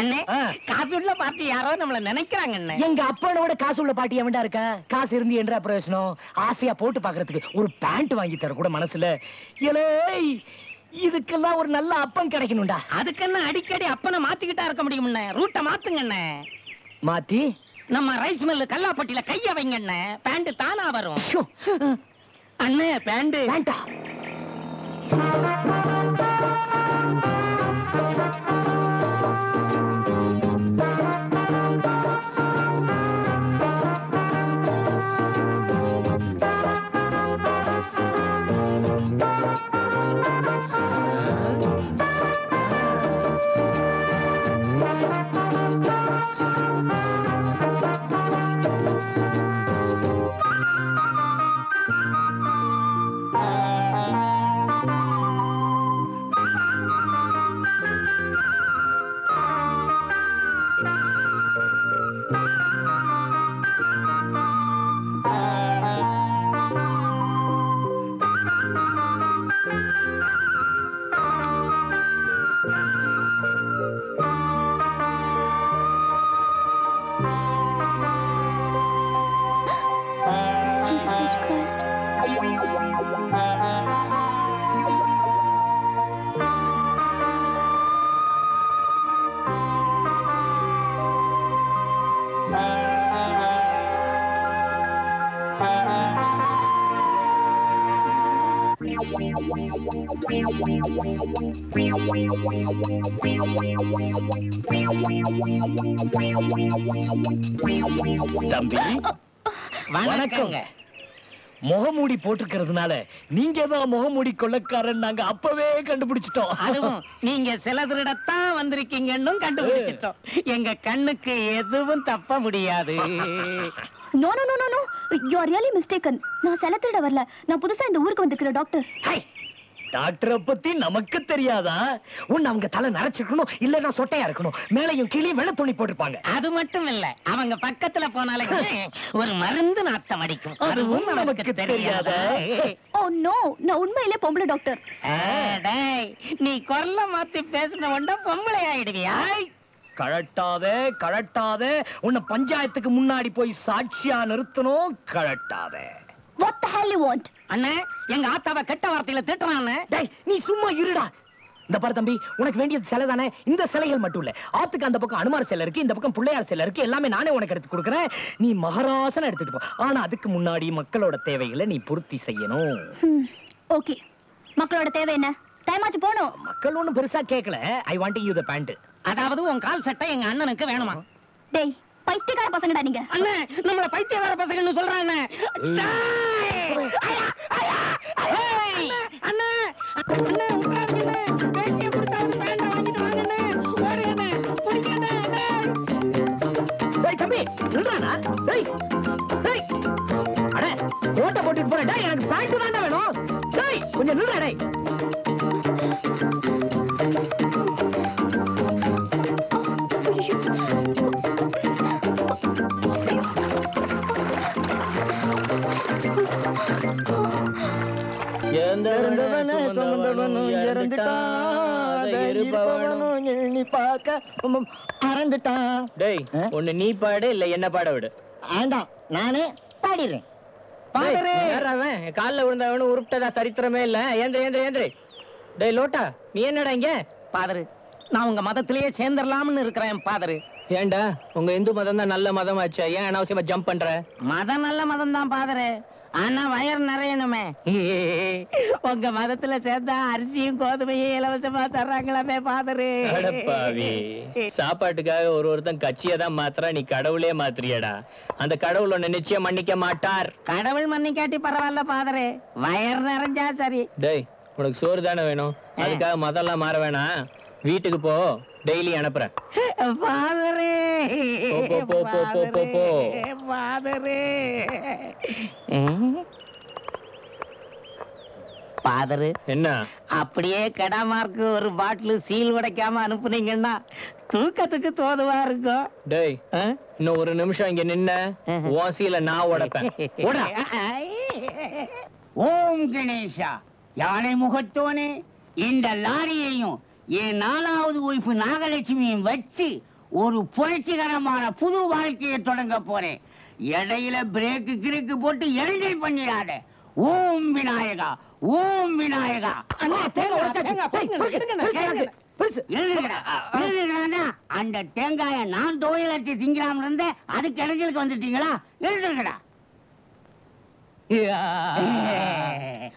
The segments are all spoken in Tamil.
அண்ணே காசு உள்ள பாட்டி யாரோ நம்மள நினைக்கிறாங்க அண்ணே. எங்க அப்பனோட காசு உள்ள பாட்டி எவன்டா இருக்கா? காசு இருந்து என்ன பிரயோஜனம்? ஆசையா போட்டு பாக்குறதுக்கு ஒரு பேண்ட் வாங்கி தர கூட மனசுல. ஏலே இதுக்கெல்லாம் ஒரு நல்ல அப்பன் கிடைக்கணும்டா. அதுக்கென்ன அடிக்கடி அப்பனை மாத்திக்கிட்டா இருக்க முடியும்ண்ணே. ரூட்டை மாத்துங்க அண்ணே. மாத்தி நம்ம ரைஸ் மில்லு கல்லாப்பட்டியில கைய வைங்க அண்ணே. பேண்ட் தானா வரும். அண்ணே பேண்ட் வேண்டா. தம்பி வணக்கங்க. முகமூடி போட்டிருக்கிறதுனால நீங்க தான் முகமூடி கொள்ளக்காரன் நாங்க அப்பவே கண்டுபிடிச்சிட்டோம். அதுவும் நீங்க சில திருடத்தான் வந்திருக்கீங்கன்னு கண்டுபிடிச்சிட்டோம். எங்க கண்ணுக்கு எதுவும் தப்ப முடியாது. No no no no, you are really mistaken. நான் சில திருட வரல. நான் புதுசா இந்த ஊருக்கு வந்திருக்கிற டாக்டர். டாக்டரை பத்தி நமக்கு தெரியாதா? உன்னை அவங்க தலை நரைச்சிருக்கணும், இல்லன்னா சொட்டையா இருக்கணும், மேலையும் கீழே வெள்ளை துணி போட்டிருப்பாங்க. அது மட்டும் இல்ல, அவங்க பக்கத்துல போனாலே ஒரு மருந்து நாத்தம் அடிக்கும். அதுவும் நமக்கு தெரியாதா? ஓ நோ, நான் உண்மையிலே பொம்பளை டாக்டர். நீ குரல மாத்தி பேசின உடனே பொம்பளை ஆயிடுவியா? கழட்டாதே கழட்டாதே, உன்னை பஞ்சாயத்துக்கு முன்னாடி போய் சாட்சியா நிறுத்தணும். கழட்டாதே. What the hell you want? அண்ணே, எங்க ஆத்தாவை கெட்ட வார்த்தையில திட்டுறானே. டேய், நீ சும்மா இருடா. இந்த பாரு தம்பி, உனக்கு வேண்டியது சிலை தானே? இந்த சிலைகள் மட்டும் இல்ல, ஆத்துக்கு அந்த பக்கம் அனுமார் சிலை இருக்கு, இந்த பக்கம் பிள்ளையார் சிலை இருக்கு, எல்லாமே நானே உனக்கு எடுத்து கொடுக்குறேன். நீ மகராசன எடுத்துட்டு போ. ஆனா அதுக்கு முன்னாடி மக்களோட தேவைகளை நீ பூர்த்தி செய்யணும். ஓகே, மக்களோட தேவை என்ன? டைமாச்சு போணும். மக்கள் ஒண்ணும் பெருசா கேட்கல. I want you the pant. அதாவது உன் கால் சட்டை எங்க அண்ணனுக்கு வேணுமா? டேய், பைத்தியக்கார பசங்கடா நீங்க. அண்ணே, நம்மள பைத்தியக்கார பசங்கன்னு சொல்றானே. அண்ணே, அண்ணே உட்காருங்க. பேட்டிய கொடுத்தாலும் பேண்ட் வாங்கிட்டு வாங்கண்ணே. ஓடுங்கண்ணே, புடிங்கண்ணே. டேய் தம்பி, நில்றானா? டேய் டேய், அட கோட்டை போட்டுட்டு போறடா, எனக்கு பேண்ட் தான்டா வேணும். டேய் கொஞ்சம் நில்றா. டேய் நீ பாடு இல்ல என்ன பாட விடு. ஆண்டாம், நானே பாடிடுறேன். காலில் விழுந்தவனு உருப்பிட்டதா சரித்திரமே இல்ல. ஏந்திர ஏந்திர ஏந்திர. டேய் லோட்டா, நீ என்னடா இங்க? பாதரு, நான் உங்க மதத்திலேயே சேர்ந்துடலாம்னு இருக்கிறேன் பாதரு. ஏண்டா, உங்க இந்து மதம் தான் நல்ல மதம் ஆச்சு, ஏன் அனாவசியமா ஜம்ப் பண்ற? மதம் நல்ல மதம் தான் பாதரு, ஆனா வயர் நிறையணுமே. உங்க மதத்துல சேர்ந்தா அரிசியும் கோதுமையும் இலவசமா தர்றாங்களாமே பாதரு. சாப்பாட்டுக்காக ஒருத்தன் கட்சியை தான் மாத்திரா, நீ கடவுளே மாத்திரியடா. அந்த கடவுள் ஒண்ணு நிச்சயம் மன்னிக்க மாட்டார். கடவுள் மன்னிக்காட்டி பரவாயில்ல பாதரு, வயர் நிறைஞ்சா சரி. டேய், உனக்கு சோறு தானே வேணும், அதுக்காக மதம்லாம் மாற வேணாம். வீட்டுக்கு போ, டெய்லி அனுப்புறேன். பாதரே போ போ போ போ போ. பாதரே பாதரு, என்ன அப்படியே கடாமார்க்கு ஒரு பாட்டில் சீல் உடைக்காம அனுப்புனீங்கன்னா தூக்கத்துக்கு தோதுவா இருக்கும். டேய், இன்னும் ஒரு நிமிஷம் இங்க நின்ன உன் சீலை நான் உடைப்பேன். ஓம் கணேஷா, யானை முகத்தோனே, இந்த லாரியையும் என் 4வது ஒய்ஃப் நாகலட்சுமியும் வச்சு ஒரு புரட்சிகரமான புது வாழ்க்கையை தொடங்க போறேன். இடையில பிரேக்கு கிரேக்கு போட்டு எரிஞ்சல் பண்ணிடாத. ஓம் விநாயகா, ஓம் விநாயகா. அந்த தேங்காய நான் தொழில் அடிச்சு திங்கலாம் இருந்தேன், அதுக்கு இடைஞ்சலுக்கு வந்துட்டீங்களா? எழுதுங்கடா.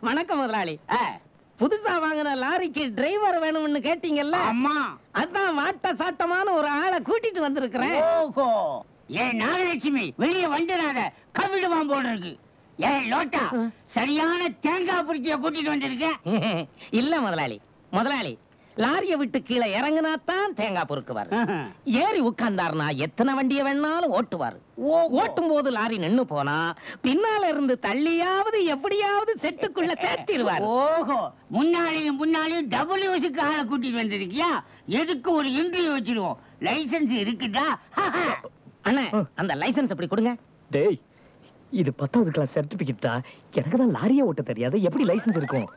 வணக்கம் முதலாளி. புதுசா வாங்கின லாரிக்கு டிரைவர் வேணும்னு கேட்டீங்கல்ல? அம்மா, அதான் வாட்ட சாட்டமான ஒரு ஆளை கூட்டிட்டு வந்திருக்கிறேன். ஓஹோ, ஏன் நாகலட்சுமி வெளியே வந்துடாத, கவிடுவான் போல இருக்கு. ஏன் லோட்டா, சரியான தேங்காய் புரிச்சிய கூட்டிட்டு வந்திருக்க? இல்ல முதலாளி, முதலாளி லாரிய விட்டு கீழே இறங்குனாத்தான் தேங்காய் பொறுக்குவார். ஏறி உட்கார்ந்தாருனா எத்தனை வண்டியை வேணாலும் ஓட்டுவார். ஓட்டும் போது லாரி நின்னு போனா பின்னால இருந்து தள்ளியாவது எப்படியாவது செட்டுக்குள்ள சேர்த்திடுவார். ஓஹோ, முன்னாடியும் டபிள்யூஸுக்கு ஆளை கூட்டிட்டு வந்திருக்கியா? எதுக்கு ஒரு இன்டர்வியூ வச்சிருவோம். லைசன்ஸ் இருக்குதா? அண்ணா, அந்த லைசன்ஸ் எப்படி கொடுங்க. டேய், இது 10வது கிளாஸ் சர்டிபிகேட் தான். எனக்கு தான் லாரியே ஓட்ட தெரியாது, எப்படி லைசன்ஸ் இருக்கும்?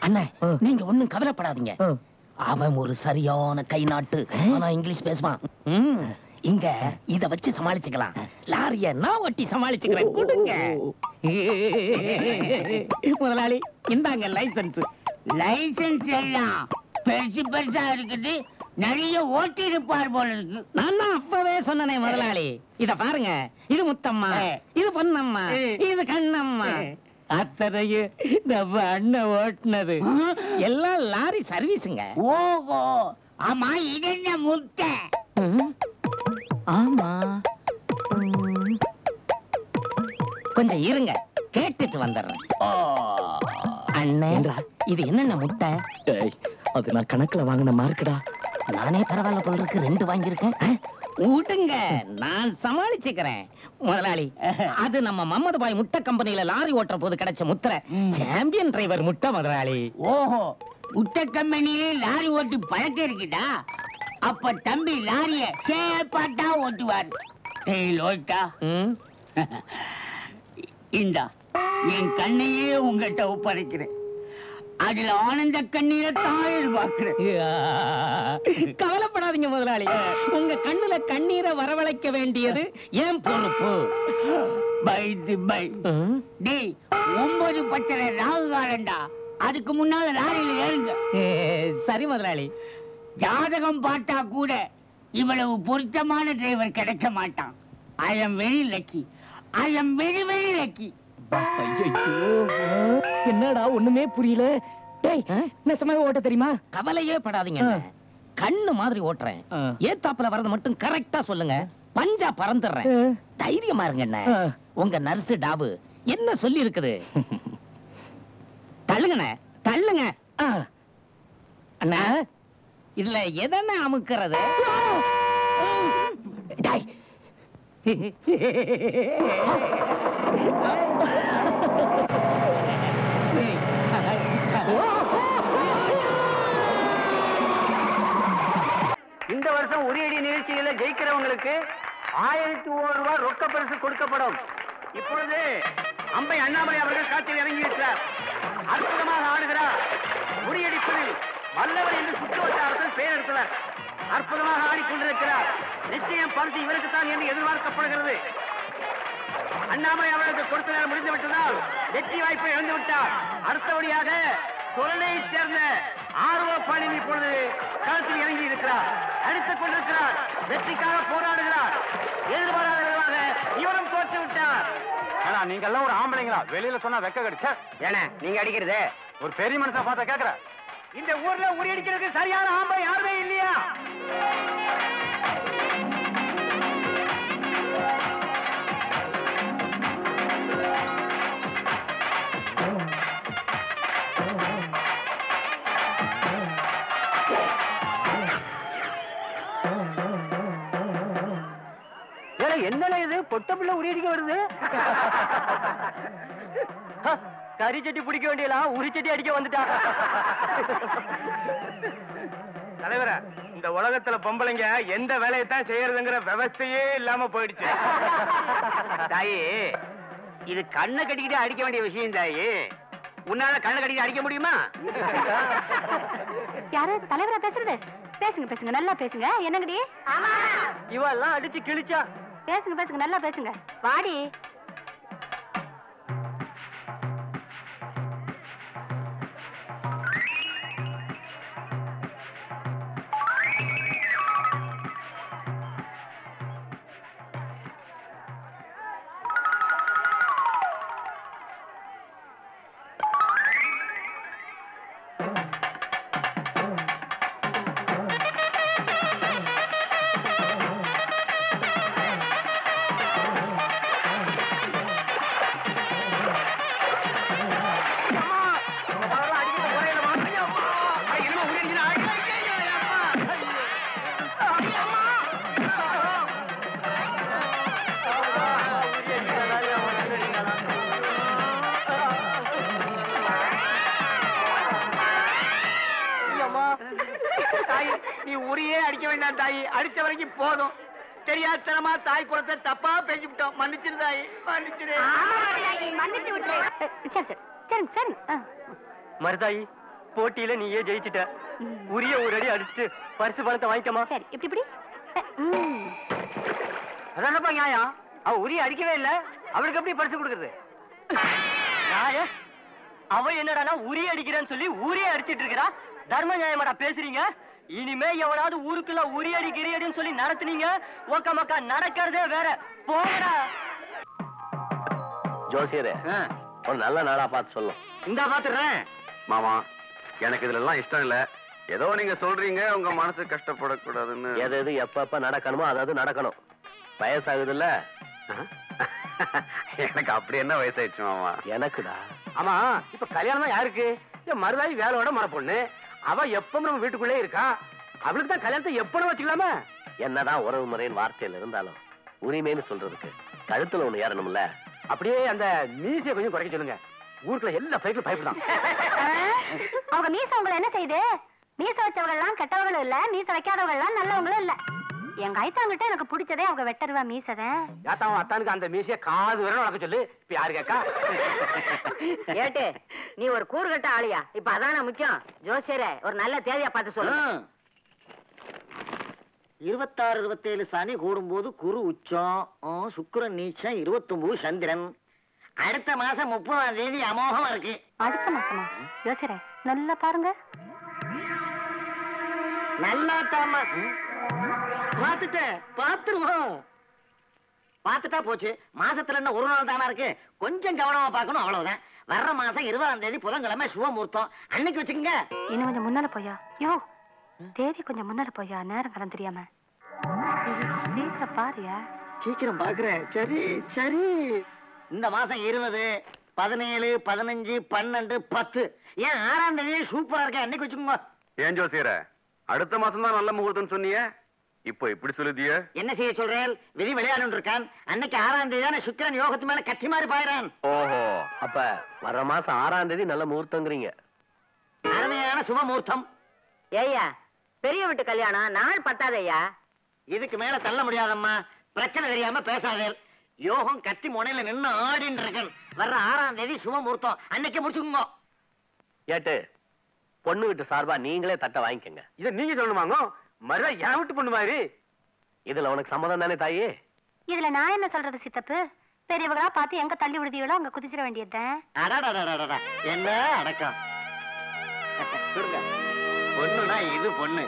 அண்ணா, நீங்க ஒண்ணும் கவலைப்படாதீங்க. அவன் ஒரு சரியான கை நாட்டு, ஆனா இங்கிலீஷ் பேசுவான். இங்க இத வச்சு சமாளிச்சுக்கலாம். லாரிய நான் ஒட்டி சமாளிச்சுக்கிறேன். கொடுங்க முதலாளி, இந்தாங்க லைசன்ஸ். லைசன்ஸ் எல்லாம் பெருசு பெருசா இருக்குது, நிறைய ஓட்டி இருப்பார் போல இருக்கு. நான் தான் அப்பவே சொன்னனே முதலாளி. இத பாருங்க, இது முத்தம்மா, இது பொன்னம்மா, இது கண்ணம்மா. அத்தனையும் நம்ம அண்ணன் ஓட்டுனது. எல்லாம் லாரி சர்வீஸுங்க. ஓஹோ, ஆமா, இது என்ன முட்டை? ஆமா, கொஞ்சம் இருங்க, கேட்டுட்டு வந்துடுறேன். அண்ணே, இது என்னென்ன முட்டை? டேய், அது நான் கணக்குல வாங்கின மார்க்குடா. நானே பரவாயில்ல போல இருக்கு, 2 வாங்கியிருக்கேன். விடுங்க, நான் சமாளிச்சுக்கிறேன் முதலாளி. அது நம்ம மம்மது பாய் முட்டை கம்பெனியில லாரி ஓட்டுற போது கிடைச்ச முத்திரை. சாம்பியன் டிரைவர் முட்டை முதலாளி. ஓஹோ, முட்டை கம்பெனியிலே லாரி ஓட்டி பழக்கம் இருக்குதா? அப்ப தம்பி லாரிய சேப்பாட்டா ஓட்டுவார். ஏய் லோட்டா, இந்தா என் கண்ணையே உங்ககிட்ட ஒப்படைக்கிறேன். அதுல ஆனந்த கண்ணீரை தான் எதிர்பார்க்கிறேன். கவலைப்படாதீங்க முதலாளி, உங்க கண்ணுல கண்ணீரை வரவழைக்க வேண்டியது என் பொறுப்பு. டேய், 9:10 ராகு காலண்டா, அதுக்கு முன்னால லாரியில ஏறுங்க. சரி முதலாளி. ஜாதகம் பார்த்தா கூட இவ்வளவு பொருத்தமான டிரைவர் கிடைக்க மாட்டான். I am very lucky, I am very very lucky. என்னடா ஒண்ணுமே புரியல. டேய், நெசமாவே ஓட்ட தெரியுமா? கவலையே படாதீங்க, கண்ணு மாதிரி ஓட்டுறேன். ஏத்தாப்புல வரது மட்டும் கரெக்டா சொல்லுங்க, பஞ்சா பறந்துடுறேன். தைரியமா இருங்க அண்ணா. உங்க நர்ஸ் டாபு என்ன சொல்லி இருக்குது? தள்ளுங்கண்ணே, தள்ளுங்க. அண்ணா, இதுல எதன அமுக்கிறது? டேய், இந்த வருஷம் உரியடி நிகழ்ச்சியில ஜெயிக்கிறவங்களுக்கு 1001 ரூபாய் ரொக்க பரிசு கொடுக்கப்படும். இப்பொழுது அம்பை அண்ணாமலை அவர்கள் காட்டில் இறங்கி இருக்கிறார். அற்புதமாக ஆடுகிறார். உரியடிக்குள் வல்லவர் என்று சுற்று வட்டாரத்தில் பெயர் எடுத்தவர். அற்புதமாக ஆடிக்கொண்டிருக்கிறார். நிச்சயம் பரிசு இவருக்கு தான் என்று எதிர்பார்க்கப்படுகிறது. அண்ணாமலை அவர்களுக்கு கொடுத்த நேரம் முடிந்து விட்டதால் வெற்றி வாய்ப்பை இழந்து விட்டார். அடுத்தபடியாக சொல்லையை சேர்ந்த ஆர்வ பாலினி இப்பொழுது களத்தில் இறங்கி இருக்கிறார். அடித்துக் கொண்டிருக்கிறார். வெற்றிக்காக போராடுகிறார். எதிர்பாராத விதமாக இவரும் தோற்று விட்டார். ஆனா நீங்க எல்லாம் ஒரு ஆம்பளைங்களா? வெளியில சொன்னா வெக்க கடிச்சா ஏன்னா நீங்க அடிக்கிறதே ஒரு பெரிய மனுஷன் பார்த்தா கேக்குற. இந்த ஊர்ல உரியடிக்கிறதுக்கு சரியான ஆம்பளை யாருமே இல்லையா? என்ன இது பொட்ட பிள்ளை உரியடிக்க வருது? கறி சட்டி பிடிக்க வேண்டியலாம் உரி சட்டி அடிக்க வந்துட்டா. தலைவர, இந்த உலகத்துல பொம்பளைங்க எந்த வேலையத்தான் செய்யறதுங்கிற விவஸ்தையே இல்லாம போயிடுச்சு. தாயே, இது கண்ணை கட்டிக்கிட்டு அடிக்க வேண்டிய விஷயம் தாயே. உன்னால கண்ணை கட்டிக்கிட்டு அடிக்க முடியுமா? யாரு தலைவரா பேசுறது? பேசுங்க பேசுங்க, நல்லா பேசுங்க. என்னங்கடி? இவெல்லாம் அடிச்சு கிழிச்சா. பேசுங்க பேசுங்க, நல்லா பேசுங்க. வாடி. நீ உரியே அடிக்க வேண்டாம் தாயி, அடிச்ச வரைக்கும் போதும். தெரியாதனமா தாய் குலத்தை தப்பா பேசிவிட்டோம். மன்னிச்சிரு தாயி, மன்னிச்சிரு. மன்னிச்சு விட்டு. சரி சரி சரி சரி. மருதாயி, போட்டியில நீயே ஜெயிச்சிட்ட. உரிய ஒரு அடி அடிச்சுட்டு பரிசு பணத்தை வாங்கிக்கமா. சரி, இப்படி இப்படி. அதானப்பா நியாயம். அவ உரிய அடிக்கவே இல்ல, அவளுக்கு எப்படி பரிசு கொடுக்கறது? அவ என்னடானா உரிய அடிக்கிறேன்னு சொல்லி ஊரே அடிச்சிட்டு இருக்கிறா. தர்ம நியாயமாடா பேசுறீங்க? இனிமே எவனாவது ஊருக்குள்ள உரியடி கிரியடின்னு சொல்லி நடத்துனீங்க, ஓக்க மக்கா நடக்கிறதே வேற. போடா ஜோசியரே, ஒரு நல்ல நாளா பார்த்து சொல்லும். இந்த பாத்துறேன் மாமா, எனக்கு இதுல எல்லாம் இஷ்டம் இல்ல. ஏதோ நீங்க சொல்றீங்க, உங்க மனசு கஷ்டப்படக்கூடாதுன்னு. எது எப்ப நடக்கணுமோ அதாவது நடக்கணும். வயசாகுது இல்ல? எனக்கு அப்படி என்ன வயசாயிடுச்சு மாமா? எனக்குடா. ஆமா, இப்ப கல்யாணம் தான் யாருக்கு? மருதாயி வேலையோட மர பொண்ணு. அவ எப்பவும் நம்ம வீட்டுக்குள்ளே இருக்கா. அவளுக்கு தான் கல்யாணத்தை எப்ப வச்சுக்கலாமா? என்னதான் உறவு முறையின் வார்த்தையில இருந்தாலும் உரிமைன்னு சொல்றதுக்கு கழுத்துல ஒண்ணு ஏறணும்ல. அப்படியே அந்த மீசையை கொஞ்சம் குறைக்க சொல்லுங்க. ஊருக்குள்ள எல்லா பைக்கும் பயப்படான். அவங்க மீச உங்களை என்ன செய்யுது? மீச வச்சவங்க எல்லாம் கெட்டவங்களும் இல்ல, மீச வைக்காதவங்க எல்லாம் நல்லவங்களும் இல்ல. எங்க ஐத்தாங்கிட்ட எனக்கு பிடிச்சதே அவங்க வெட்டருவா மீசதான். யாத்தாவும் அத்தானுக்கு அந்த மீசைய காது வரை வளர்க்க சொல்லு. இப்ப யாரு கேக்கா? ஏட்டு, நீ ஒரு கூறுகட்ட ஆளியா? இப்ப அதான முக்கியம். ஜோசியரே, ஒரு நல்ல தேதியா பார்த்து சொல்லு. 26, 27 சனி கூடும்போது குரு உச்சம், சுக்கிரன் நீச்சம், 29 சந்திரன். அடுத்த மாசம் 30ஆம் தேதி அமோகம் இருக்கு. அடுத்த மாசமா? யோசிரே, நல்லா பாருங்க. நல்லா தாமா பாத்துட்டேன். பாத்துருவோம். பாத்துட்டா போச்சு. மாசத்துல என்ன ஒரு நாள் தானா இருக்கு? கொஞ்சம் கவனமா பாக்கணும், அவ்வளவுதான். வர்ற மாசம் 20ஆம் தேதி புதன்கிழமை சுபமுகூர்த்தம். அன்னைக்கு வச்சுக்கங்க. இன்னும் கொஞ்சம் முன்னால போயா? யோ, தேதி கொஞ்சம் முன்னால போயா, நேரம் காலம் தெரியாம. சீக்கிரம் பாருயா. சீக்கிரம் பாக்குறேன். சரி சரி. இந்த மாசம் 20, 17, 15, 12, 10. ஏன் 6ஆம் தேதி சூப்பரா இருக்க, அன்னைக்கு வச்சுக்கோங்க. ஏன் ஜோசியர, அடுத்த மாசம் தான் நல்ல முகூர்த்தம் சொன்னீங்க, இப்போ இப்படி சொல்லுதிய? என்ன செய்ய சொல்றேன்? விதி விளையாடு இருக்கான். அன்னைக்கு 6ஆம் தேதி தானே சுக்கிரன் யோகத்து மேல கட்டி மாறி பாயிறான். ஓஹோ, அப்ப வர மாசம் 6ஆம் தேதி நல்ல முகூர்த்தங்கிறீங்க. அருமையான சுப முகூர்த்தம். ஏய்யா, பெரிய வீட்டு கல்யாணம் நாள் பத்தாதையா. இதுக்கு மேல தள்ள முடியாதம்மா. பிரச்சனை தெரியாம பேசாதே. யோகம் கத்தி முனையில நின்னு ஆடின்னு இருக்கன். வர்ற 6ஆம் தேதி சுப முகூர்த்தம், அன்னைக்கு முடிச்சுக்குங்க. ஏட்டு, பொண்ணு வீட்டு சார்பா நீங்களே தட்டை வாங்கிக்கங்க. இதை நீங்க சொல்லணுமாங்க? மருதா என் வீட்டு பொண்ணு மாதிரி. இதுல உனக்கு சம்மதம் தானே தாயே? இதுல நான் என்ன சொல்றது சித்தப்பு? பெரியவங்களா பார்த்து எங்க தள்ளி விடுதீங்களோ அங்க குதிச்சிட வேண்டியதுதான். என்ன அடக்கம். பொண்ணுனா இது பொண்ணு.